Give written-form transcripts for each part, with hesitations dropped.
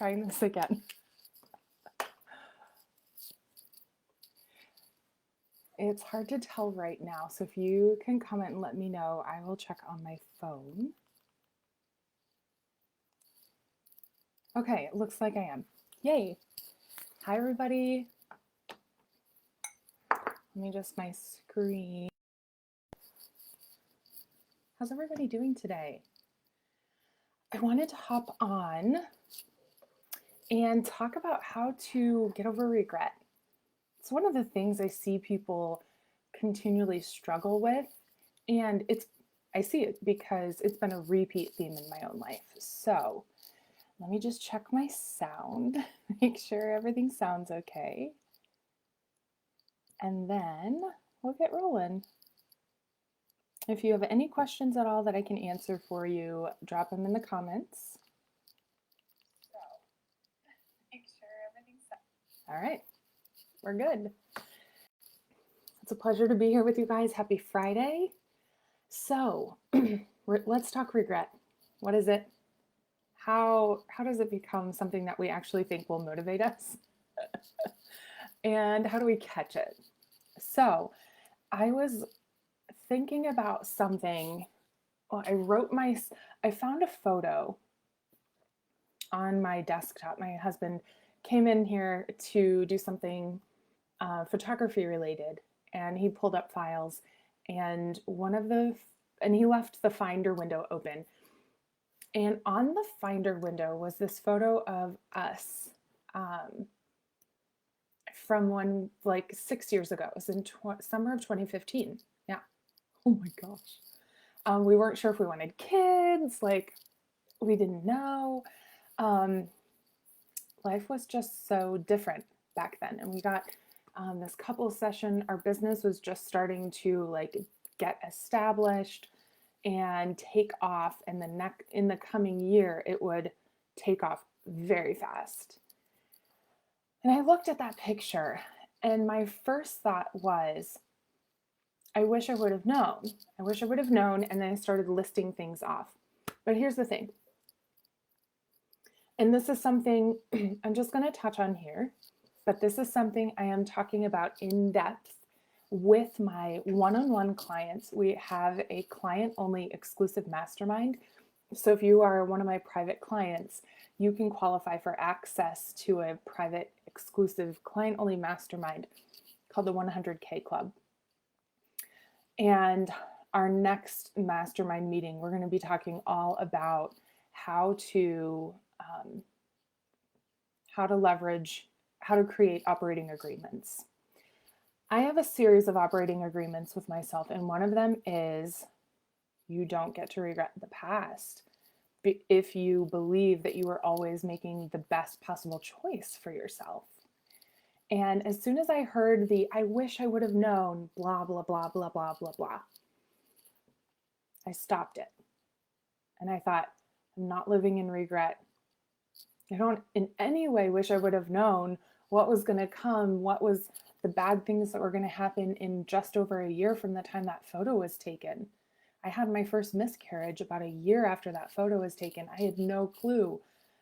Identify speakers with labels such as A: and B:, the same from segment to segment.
A: trying this again. It's hard to tell right now, so if you can comment and let me know, I will check on my phone. Okay, it looks like I am. Yay. Hi, everybody. Let me adjust my screen. How's everybody doing today? I wanted to hop on and talk about how to get over regret. It's one of the things I see people continually struggle with, and I see it because it's been a repeat theme in my own life. So let me just check my sound, make sure everything sounds okay, and then we'll get rolling. If you have any questions at all that I can answer for you, drop them in the comments. So, make sure everything's set. All right, we're good. It's a pleasure to be here with you guys. Happy Friday. So let's talk regret. What is it? How does it become something that we actually think will motivate us? And how do we catch it? So I was thinking about something. Well, I found a photo on my desktop. My husband came in here to do something photography related, and he pulled up files, and he left the Finder window open. And on the Finder window was this photo of us from one like 6 years ago. It was in summer of 2015. Yeah. Oh my gosh. We weren't sure if we wanted kids. Like, we didn't know. Life was just so different back then. And we got this couple session. Our business was just starting to like get established and take off, and in the coming year it would take off very fast. And I looked at that picture, and my first thought was, I wish I would have known. I wish I would have known. And then I started listing things off. But here's the thing, and this is something I'm just going to touch on here, but this is something I am talking about in depth with my one-on-one clients. We have a client-only exclusive mastermind. So if you are one of my private clients, you can qualify for access to a private exclusive client-only mastermind called the 100K Club. And our next mastermind meeting, we're going to be talking all about how to leverage, how to create operating agreements. I have a series of operating agreements with myself, and one of them is you don't get to regret the past if you believe that you are always making the best possible choice for yourself. And as soon as I heard I wish I would have known, blah, blah, blah, blah, blah, blah, blah, I stopped it. And I thought, I'm not living in regret. I don't in any way wish I would have known what was going to come, what was the bad things that were going to happen in just over a year from the time that photo was taken. I had my first miscarriage about a year after that photo was taken. I had no clue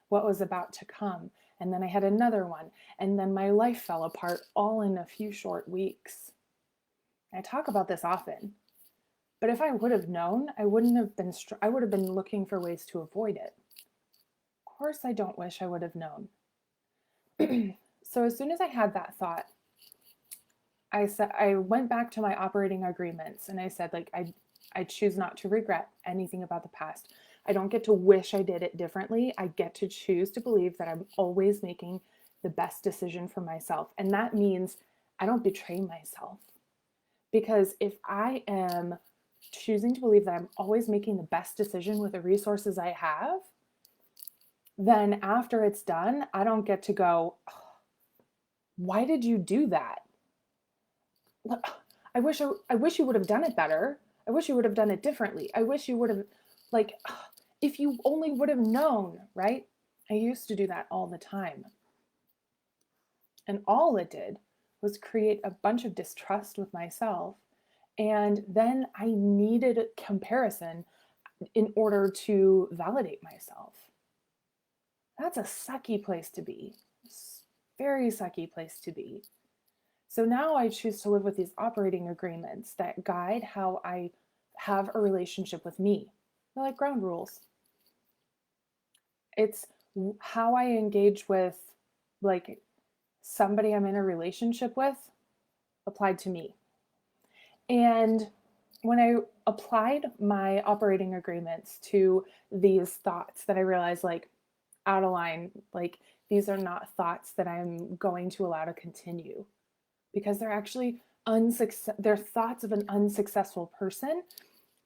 A: what was about to come. And then I had another one. And then my life fell apart all in a few short weeks. I talk about this often. But if I would have known, I would have been looking for ways to avoid it. Of course, I don't wish I would have known. So as soon as I had that thought, I went back to my operating agreements, and I said, like, I choose not to regret anything about the past. I don't get to wish I did it differently. I get to choose to believe that I'm always making the best decision for myself. And that means I don't betray myself. Because if I am choosing to believe that I'm always making the best decision with the resources I have, then after it's done, I don't get to go, oh, why did you do that? I wish you would have done it better. I wish you would have done it differently. I wish you would have, like, if you only would have known, right? I used to do that all the time. And all it did was create a bunch of distrust with myself. And then I needed comparison in order to validate myself. That's a sucky place to be. Very sucky place to be. So now I choose to live with these operating agreements that guide how I have a relationship with me. They're like ground rules. It's how I engage with like somebody I'm in a relationship with applied to me. And when I applied my operating agreements to these thoughts that I realized like out of line, like these are not thoughts that I'm going to allow to continue because they're actually they're thoughts of an unsuccessful person,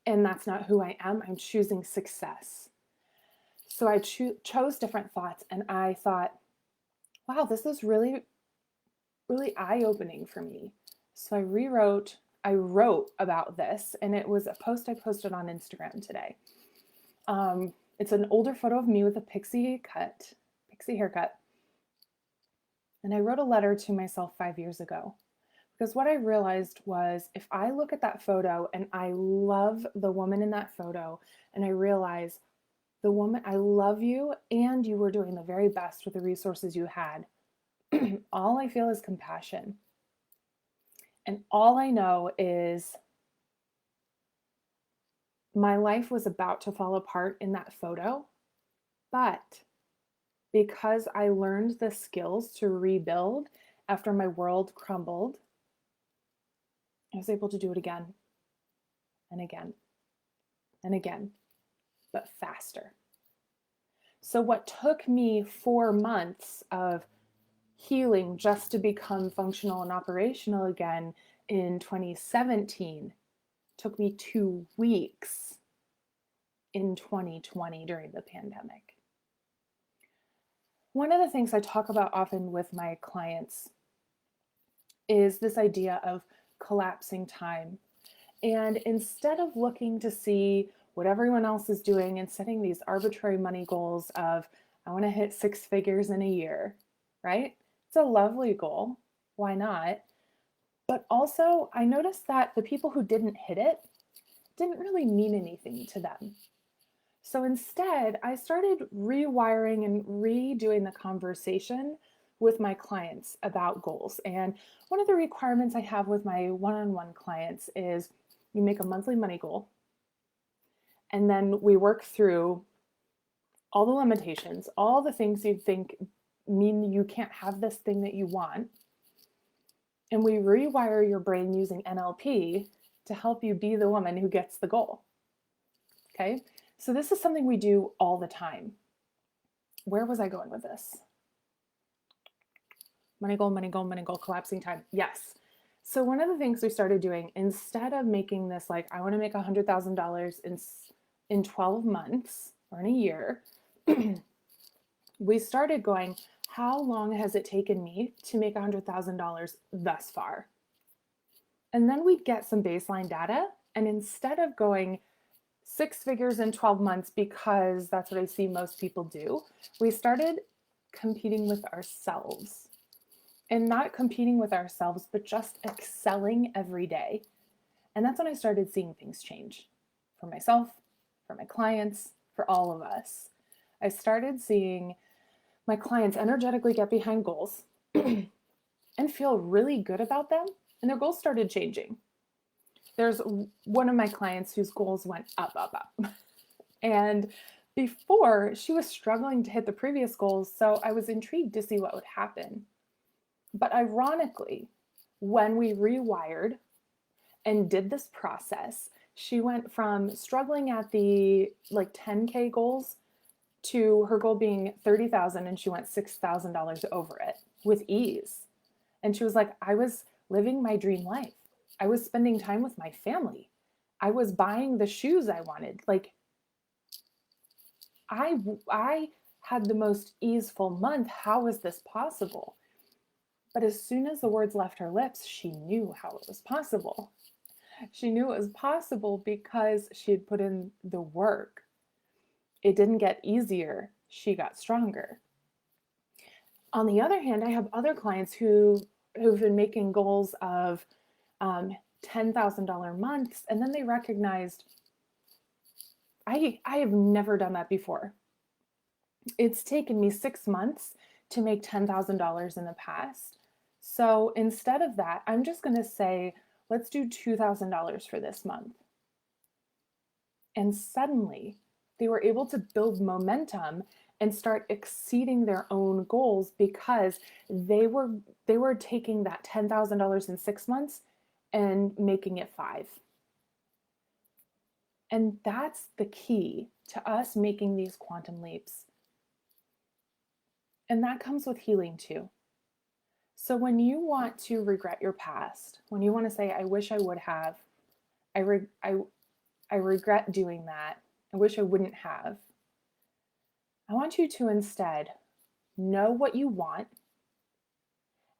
A: and that's not who I am. I'm choosing success. So I chose different thoughts, and I thought, wow, this is really, really eye-opening for me. So I wrote about this, and it was a post I posted on Instagram today. It's an older photo of me with a pixie haircut. And I wrote a letter to myself 5 years ago. Because what I realized was if I look at that photo and I love the woman in that photo, and I realize, the woman, I love you, and you were doing the very best with the resources you had, all I feel is compassion. And all I know is my life was about to fall apart in that photo, but because I learned the skills to rebuild after my world crumbled, I was able to do it again and again and again, but faster. So, what took me 4 months of healing just to become functional and operational again in 2017 took me 2 weeks in 2020 during the pandemic. One of the things I talk about often with my clients is this idea of collapsing time. And instead of looking to see what everyone else is doing and setting these arbitrary money goals of, I want to hit 6 figures in a year, right? It's a lovely goal. Why not? But also, I noticed that the people who didn't hit it didn't really mean anything to them. So instead, I started rewiring and redoing the conversation with my clients about goals. And one of the requirements I have with my one-on-one clients is you make a monthly money goal, and then we work through all the limitations, all the things you think mean you can't have this thing that you want. And we rewire your brain using NLP to help you be the woman who gets the goal. Okay? So this is something we do all the time. Where was I going with this? Money goal, money goal, money goal, collapsing time. Yes. So one of the things we started doing, instead of making this like, I want to make $100,000 in 12 months or in a year, we started going, how long has it taken me to make $100,000 thus far? And then we'd get some baseline data. And instead of going 6 figures in 12 months, because that's what I see most people do, we started competing with ourselves. And not competing with ourselves, but just excelling every day. And that's when I started seeing things change for myself, for my clients, for all of us. I started seeing my clients energetically get behind goals and feel really good about them, and their goals started changing. There's one of my clients whose goals went up, up, up. And before, she was struggling to hit the previous goals, so I was intrigued to see what would happen. But ironically, when we rewired and did this process, she went from struggling at the like 10K goals to her goal being 30,000, and she went $6,000 over it with ease. And she was like, I was living my dream life. I was spending time with my family. I was buying the shoes I wanted. Like I had the most easeful month. How is this possible? But as soon as the words left her lips, she knew how it was possible. She knew it was possible because she had put in the work. It didn't get easier. She got stronger. On the other hand, I have other clients who've been making goals of $10,000 months, and then they recognized, I have never done that before. It's taken me 6 months to make $10,000 in the past. So instead of that, I'm just going to say, let's do $2,000 for this month. And suddenly they were able to build momentum and start exceeding their own goals because they were taking that $10,000 in 6 months and making it five. And that's the key to us making these quantum leaps. And that comes with healing too. So when you want to regret your past, when you want to say, I wish I would have, I regret doing that, I wish I wouldn't have, I want you to instead know what you want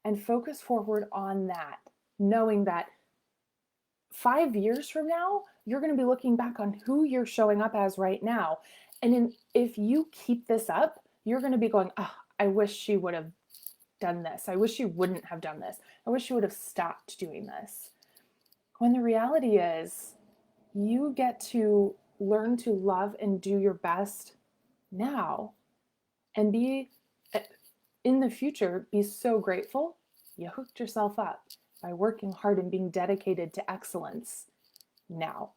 A: and focus forward on that, knowing that 5 years from now, you're going to be looking back on who you're showing up as right now. And if you keep this up, you're going to be going, oh, I wish she would have done this. I wish she wouldn't have done this. I wish she would have stopped doing this. When the reality is, you get to learn to love and do your best now and be, in the future, be so grateful you hooked yourself up by working hard and being dedicated to excellence now.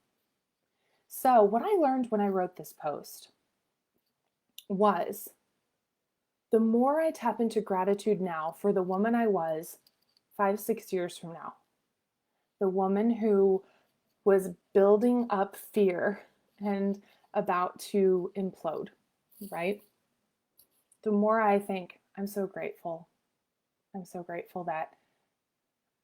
A: So what I learned when I wrote this post was, the more I tap into gratitude now for the woman I was 5-6 years from now, the woman who was building up fear and about to implode, right? The more I think, I'm so grateful. I'm so grateful that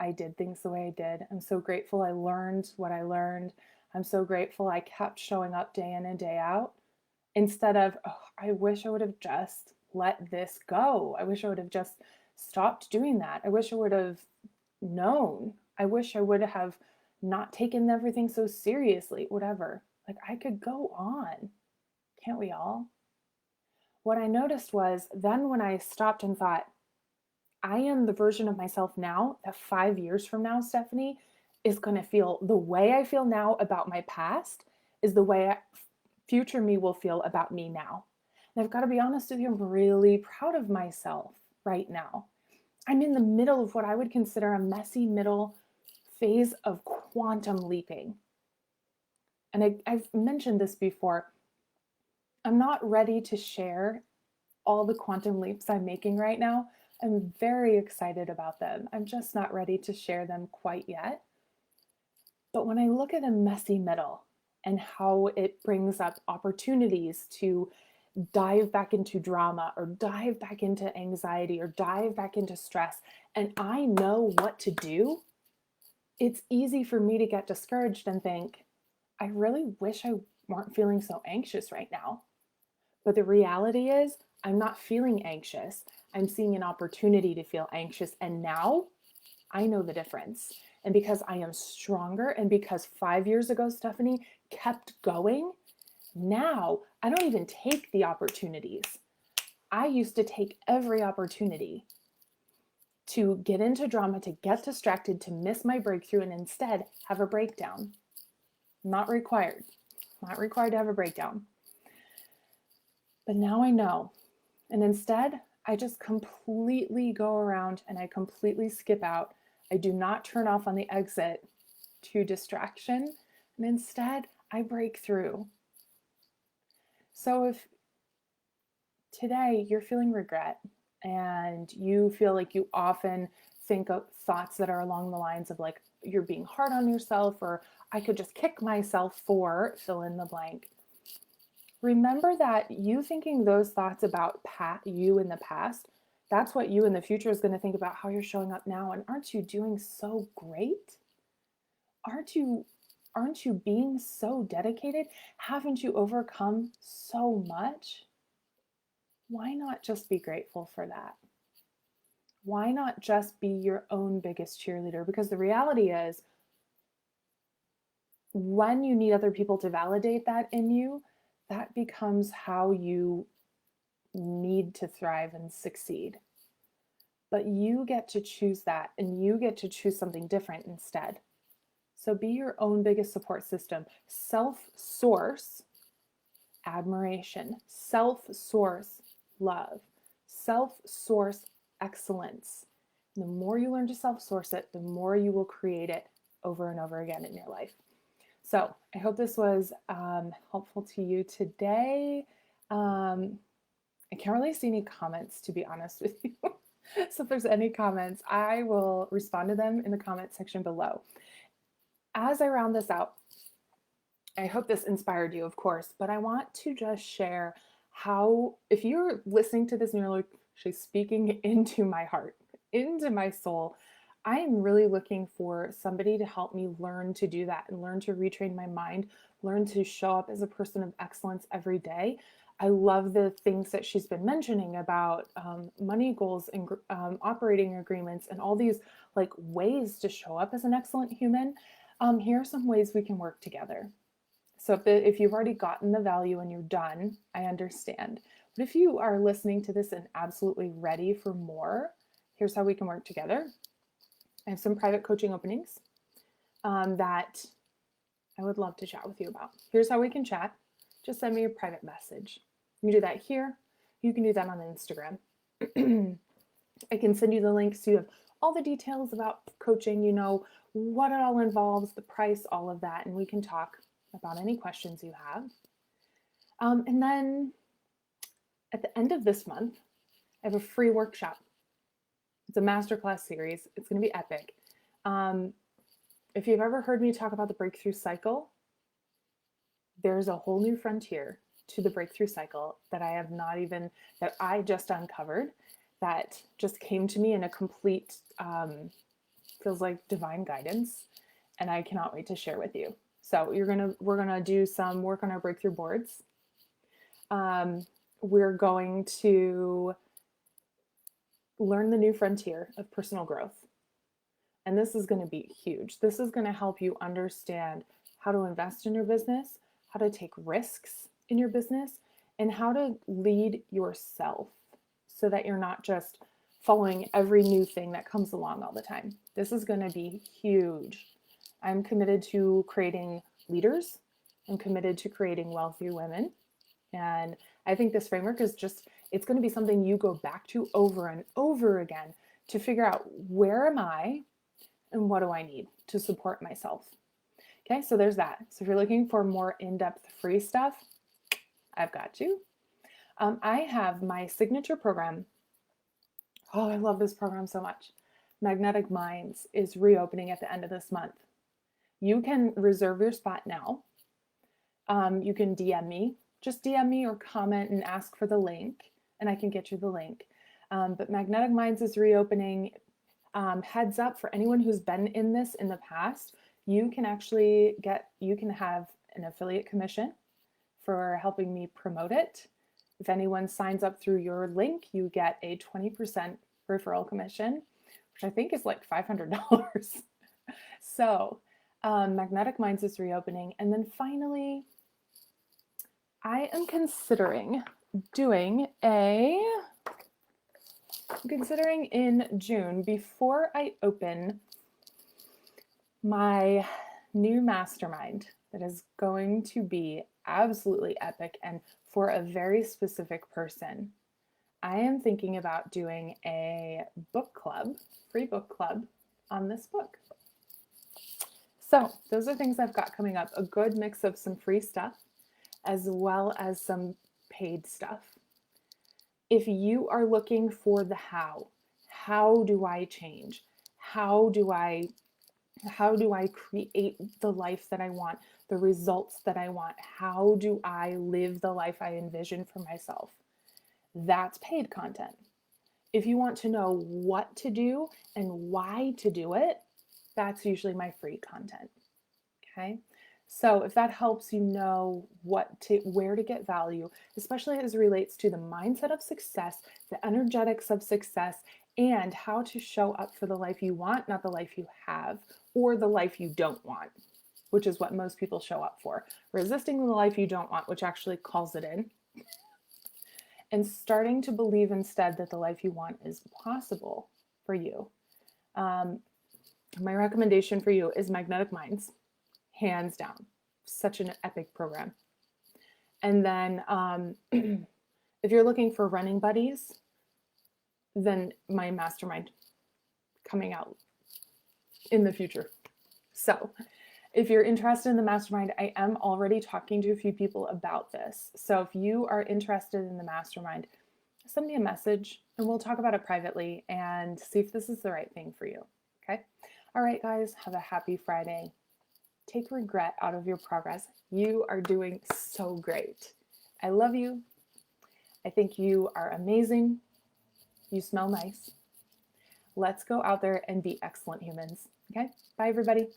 A: I did things the way I did. I'm so grateful I learned what I learned. I'm so grateful I kept showing up day in and day out, instead of, oh, I wish I would have just let this go. I wish I would have just stopped doing that. I wish I would have known. I wish I would have not taken everything so seriously, whatever. Like, I could go on. Can't we all? What I noticed was then when I stopped and thought, I am the version of myself now that 5 years from now, Stephanie, is going to feel the way I feel now about my past is the way future me will feel about me now. And I've got to be honest with you, I'm really proud of myself right now. I'm in the middle of what I would consider a messy middle phase of quantum leaping. And I've mentioned this before. I'm not ready to share all the quantum leaps I'm making right now. I'm very excited about them. I'm just not ready to share them quite yet. But when I look at a messy middle and how it brings up opportunities to dive back into drama or dive back into anxiety or dive back into stress, and I know what to do, it's easy for me to get discouraged and think, I really wish I weren't feeling so anxious right now. But the reality is, I'm not feeling anxious. I'm seeing an opportunity to feel anxious. And now I know the difference. And because I am stronger, and because 5 years ago, Stephanie kept going, now I don't even take the opportunities. I used to take every opportunity to get into drama, to get distracted, to miss my breakthrough, and instead have a breakdown. Not required. Not required to have a breakdown. But now I know. And instead, I just completely go around and I completely skip out. I do not turn off on the exit to distraction. And instead, I break through. So if today you're feeling regret and you feel like you often think of thoughts that are along the lines of like, you're being hard on yourself, or I could just kick myself for fill in the blank. Remember that you thinking those thoughts about you in the past, that's what you in the future is going to think about how you're showing up now. And aren't you doing so great? Aren't you being so dedicated? Haven't you overcome so much? Why not just be grateful for that? Why not just be your own biggest cheerleader? Because the reality is, when you need other people to validate that in you, that becomes how you need to thrive and succeed. But you get to choose that, and you get to choose something different instead. So be your own biggest support system. Self-source admiration. Self-source self-love, self-source excellence. The more you learn to self-source it, the more you will create it over and over again in your life. So I hope this was helpful to you today. I can't really see any comments, to be honest with you. So if there's any comments, I will respond to them in the comment section below. As I round this out, I hope this inspired you, of course, but I want to just share how, if you're listening to this and you're like, she's speaking into my heart, into my soul, I am really looking for somebody to help me learn to do that and learn to retrain my mind, learn to show up as a person of excellence every day. I love the things that she's been mentioning about money goals and operating agreements and all these like ways to show up as an excellent human. Here are some ways we can work together. So if you've already gotten the value and you're done, I understand. But if you are listening to this and absolutely ready for more, here's how we can work together. I have some private coaching openings that I would love to chat with you about. Here's how we can chat. Just send me a private message. You can do that here. You can do that on Instagram. I can send you the links so you have all the details about coaching, you know, what it all involves, the price, all of that, and we can talk about any questions you have. And then at the end of this month, I have a free workshop. It's a masterclass series. It's going to be epic. If you've ever heard me talk about the breakthrough cycle, there's a whole new frontier to the breakthrough cycle that I just uncovered, that just came to me in a complete, feels like divine guidance, and I cannot wait to share with you. So we're gonna do some work on our breakthrough boards. We're going to learn the new frontier of personal growth. And this is going to be huge. This is going to help you understand how to invest in your business, how to take risks in your business, and how to lead yourself so that you're not just following every new thing that comes along all the time. This is going to be huge. I'm committed to creating leaders. I'm committed to creating wealthy women. And I think this framework is it's going to be something you go back to over and over again to figure out, where am I and what do I need to support myself? Okay, so there's that. So if you're looking for more in-depth free stuff, I've got you. I have my signature program. Oh, I love this program so much. Magnetic Minds is reopening at the end of this month. You can reserve your spot now. You can DM me. Just DM me or comment and ask for the link, and I can get you the link. But Magnetic Minds is reopening. Heads up for anyone who's been in this in the past, you can have an affiliate commission for helping me promote it. If anyone signs up through your link, you get a 20% referral commission, which I think is like $500. So Magnetic Minds is reopening. And then finally, I am considering in June, before I open my new mastermind that is going to be absolutely epic and for a very specific person, I am thinking about doing a book club, free book club on this book. So those are things I've got coming up, a good mix of some free stuff as well as some paid stuff. If you are looking for the how do I change? How do I create the life that I want, the results that I want? How do I live the life I envision for myself? That's paid content. If you want to know what to do and why to do it, that's usually my free content. Okay? So if that helps you know where to get value, especially as it relates to the mindset of success, the energetics of success, and how to show up for the life you want, not the life you have, or the life you don't want, which is what most people show up for. Resisting the life you don't want, which actually calls it in, and starting to believe instead that the life you want is possible for you. My recommendation for you is Magnetic Minds. Hands down, such an epic program. And then If you're looking for running buddies, then my mastermind coming out in the future. So if you're interested in the mastermind, I am already talking to a few people about this. So if you are interested in the mastermind, send me a message and we'll talk about it privately and see if this is the right thing for you. Okay. All right, guys, have a happy Friday. Take regret out of your progress. You are doing so great. I love you. I think you are amazing. You smell nice. Let's go out there and be excellent humans. Okay. Bye, everybody.